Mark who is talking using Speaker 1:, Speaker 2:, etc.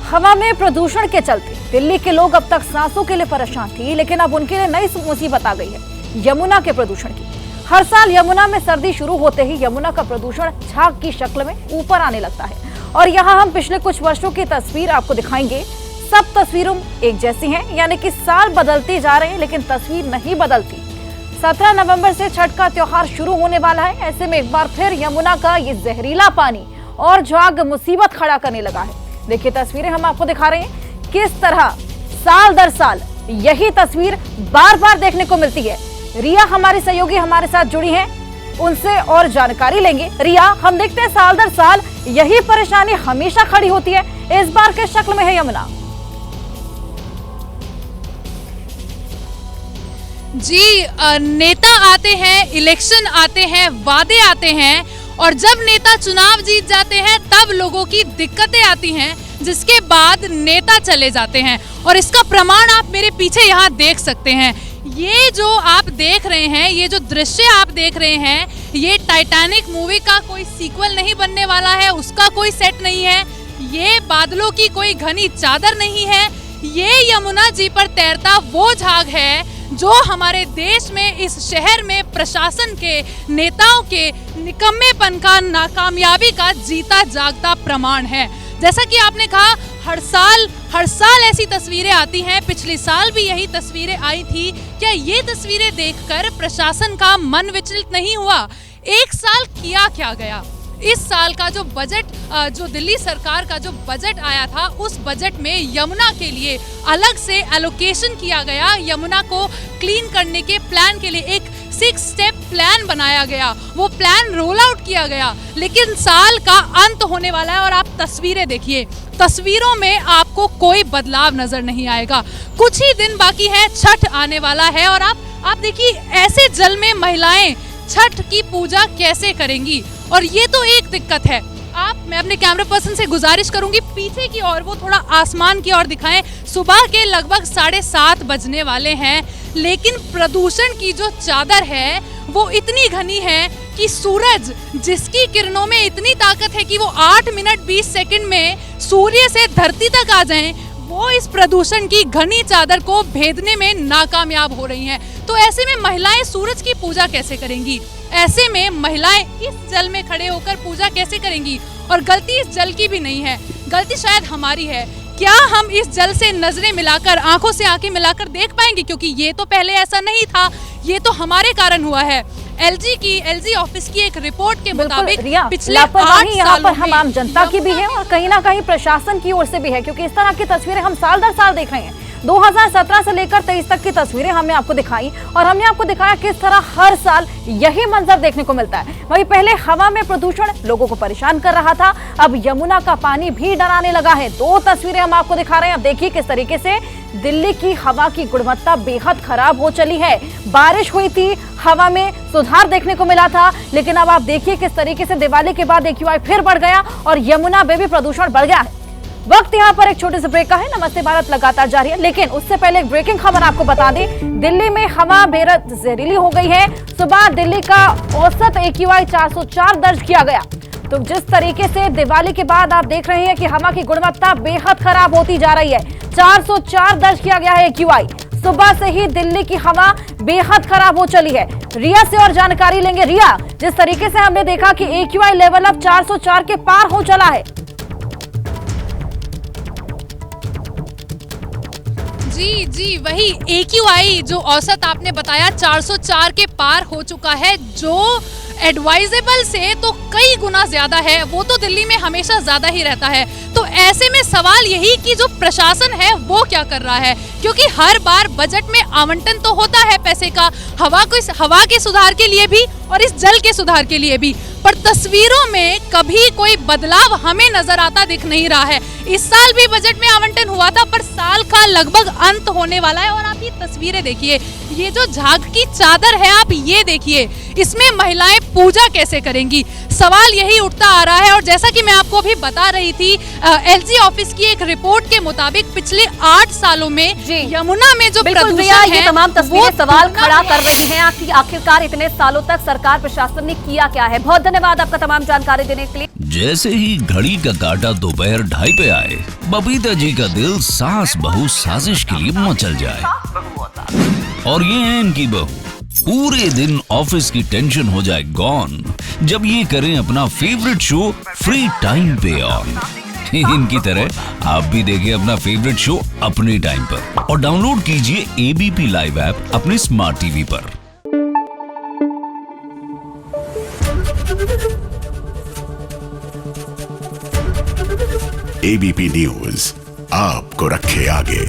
Speaker 1: हवा में प्रदूषण के चलते दिल्ली के लोग अब तक सांसों के लिए परेशान थे, लेकिन अब उनके लिए नई मुसीबत आ गई है यमुना के प्रदूषण की। हर साल यमुना में सर्दी शुरू होते ही यमुना का प्रदूषण झाग की शक्ल में ऊपर आने लगता है और यहाँ हम पिछले कुछ वर्षों की तस्वीर आपको दिखाएंगे। सब तस्वीरों एक जैसी हैं, यानी कि साल बदलते जा रहे हैं लेकिन तस्वीर नहीं बदलती। 17 नवंबर से छठ का त्योहार शुरू होने वाला है। ऐसे में एक बार फिर यमुना का ये जहरीला पानी और झाग मुसीबत खड़ा करने लगा है। देखिए तस्वीरें हम आपको दिखा रहे हैं किस तरह साल दर साल यही तस्वीर बार बार देखने को मिलती है। रिया हमारी सहयोगी हमारे साथ जुड़ी हैं, उनसे और जानकारी लेंगे। रिया, हम देखते हैं साल दर साल यही परेशानी हमेशा खड़ी होती है, इस बार किस शक्ल में है यमुना?
Speaker 2: जी, नेता आते हैं, इलेक्शन आते हैं, वादे आते हैं और जब नेता चुनाव जीत जाते हैं तब लोगों की दिक्कतें आती हैं, जिसके बाद नेता चले जाते हैं। और इसका प्रमाण आप मेरे पीछे यहाँ देख सकते हैं। ये जो आप देख रहे हैं, ये जो दृश्य आप देख रहे हैं, ये टाइटैनिक मूवी का कोई सीक्वल नहीं बनने वाला है, उसका कोई सेट नहीं है। ये बादलों की कोई घनी चादर नहीं है। ये यमुना जी पर तैरता वो झाग है जो हमारे देश में, इस शहर में प्रशासन के, नेताओं के निकम्मेपन का, नाकामयाबी का जीता जागता प्रमाण है। जैसा कि आपने कहा, हर साल ऐसी तस्वीरें आती हैं। पिछले साल भी यही तस्वीरें आई थी। क्या ये तस्वीरें देखकर प्रशासन का मन विचलित नहीं हुआ? एक साल किया क्या गया? इस साल का जो बजट, जो दिल्ली सरकार का जो बजट आया था, उस बजट में यमुना के लिए अलग से एलोकेशन किया गया। यमुना को क्लीन करने के प्लान के लिए एक 6 स्टेप प्लान बनाया गया, वो प्लान रोल आउट किया गया। लेकिन साल का अंत होने वाला है और आप तस्वीरें देखिए, तस्वीरों में आपको कोई बदलाव नजर नहीं आएगा। कुछ ही दिन बाकी है, छठ आने वाला है और आप देखिए ऐसे जल में महिलाएं छठ की पूजा कैसे करेंगी। और ये तो एक दिक्कत है। मैं अपने कैमरा पर्सन से गुजारिश करूंगी पीछे की ओर वो थोड़ा आसमान की ओर दिखाएं। सुबह के लगभग 7:30 बजने वाले हैं, लेकिन प्रदूषण की जो चादर है वो इतनी घनी है कि सूरज, जिसकी किरणों में इतनी ताकत है कि वो 8 मिनट 20 सेकंड में सूर्य से धरती तक आ जाएं, वो इस प्रदूषण की घनी चादर को भेदने में नाकामयाब हो रही हैं। तो ऐसे में महिलाएं सूरज की पूजा कैसे करेंगी? ऐसे में महिलाएं इस जल में खड़े होकर पूजा कैसे करेंगी? और गलती इस जल की भी नहीं है, गलती शायद हमारी है। क्या हम इस जल से नजरें मिलाकर, आंखों से आंखें मिलाकर देख पाएंगे? क्योंकि ये तो पहले ऐसा नहीं था, ये तो हमारे कारण हुआ है। एलजी ऑफिस की एक रिपोर्ट के मुताबिक पिछले 8
Speaker 1: सालों में हम आम जनता की भी है और कहीं ना कहीं प्रशासन की ओर से भी है, क्योंकि इस तरह की तस्वीरें हम साल दर साल देख रहे हैं। 2017 से लेकर 23 तक की तस्वीरें हमने आपको दिखाई और हमने आपको दिखाया किस तरह हर साल यही मंजर देखने को मिलता है। वहीं पहले हवा में प्रदूषण लोगों को परेशान कर रहा था, अब यमुना का पानी भी डराने लगा है। 2 तस्वीरें हम आपको दिखा रहे हैं। अब देखिए किस तरीके से दिल्ली की हवा की गुणवत्ता बेहद खराब हो चली है। बारिश हुई थी, हवा में सुधार देखने को मिला था, लेकिन अब आप देखिए किस तरीके से दिवाली के बाद AQI फिर बढ़ गया और यमुना में भी प्रदूषण बढ़ गया है। वक्त यहाँ पर एक छोटे से ब्रेक का है। नमस्ते भारत लगातार जारी है, लेकिन उससे पहले एक ब्रेकिंग खबर आपको बता दें। दिल्ली में हवा बेहद जहरीली हो गई है। सुबह दिल्ली का औसत AQI 404 दर्ज किया गया। तो जिस तरीके से दिवाली के बाद आप देख रहे हैं कि हवा की गुणवत्ता बेहद खराब होती जा रही है, 404 दर्ज किया गया है AQI। सुबह से ही दिल्ली की हवा बेहद खराब हो चली है। रिया से और जानकारी लेंगे। रिया, जिस तरीके से हमने देखा कि AQI लेवल अब 404 के पार हो चला है।
Speaker 2: जी, वही AQI जो औसत आपने बताया 404 के पार हो चुका है, जो एडवाइजेबल से तो कई गुना ज्यादा है। वो तो दिल्ली में हमेशा ज्यादा ही रहता है। तो ऐसे में सवाल यही कि जो प्रशासन है वो क्या कर रहा है, क्योंकि हर बार बजट में आवंटन तो होता है पैसे का, हवा के सुधार के लिए भी और इस जल के सुधार के लिए भी, पर तस्वीरों में कभी कोई बदलाव हमें नजर आता दिख नहीं रहा है। इस साल भी बजट में आवंटन हुआ था, पर साल का लगभग अंत होने वाला है और आप ये तस्वीरें देखिए, ये जो झाग की चादर है आप ये देखिए, इसमें महिलाएं पूजा कैसे करेंगी, सवाल यही उठता आ रहा है। और जैसा कि मैं आपको अभी बता रही थी, एलजी ऑफिस की एक रिपोर्ट के मुताबिक पिछले 8 सालों में यमुना में जो प्रदूषण है,
Speaker 1: ये तमाम तस्वीरें सवाल खड़ा कर रही हैं कि आखिरकार इतने सालों तक सरकार प्रशासन ने किया क्या है। बहुत धन्यवाद आपका तमाम जानकारी देने के लिए।
Speaker 3: जैसे ही घड़ी का काटा दोपहर 2:30 पे आए, बबीता जी का दिल सास बहू साजिश के लिए मचल जाए। और ये है इनकी बहू, पूरे दिन ऑफिस की टेंशन हो जाए गॉन जब ये करें अपना फेवरेट शो फ्री टाइम पे ऑन। इनकी तरह आप भी देखें अपना फेवरेट शो अपने टाइम पर और डाउनलोड कीजिए एबीपी लाइव ऐप अपने स्मार्ट टीवी पर।
Speaker 4: एबीपी न्यूज आपको रखे आगे।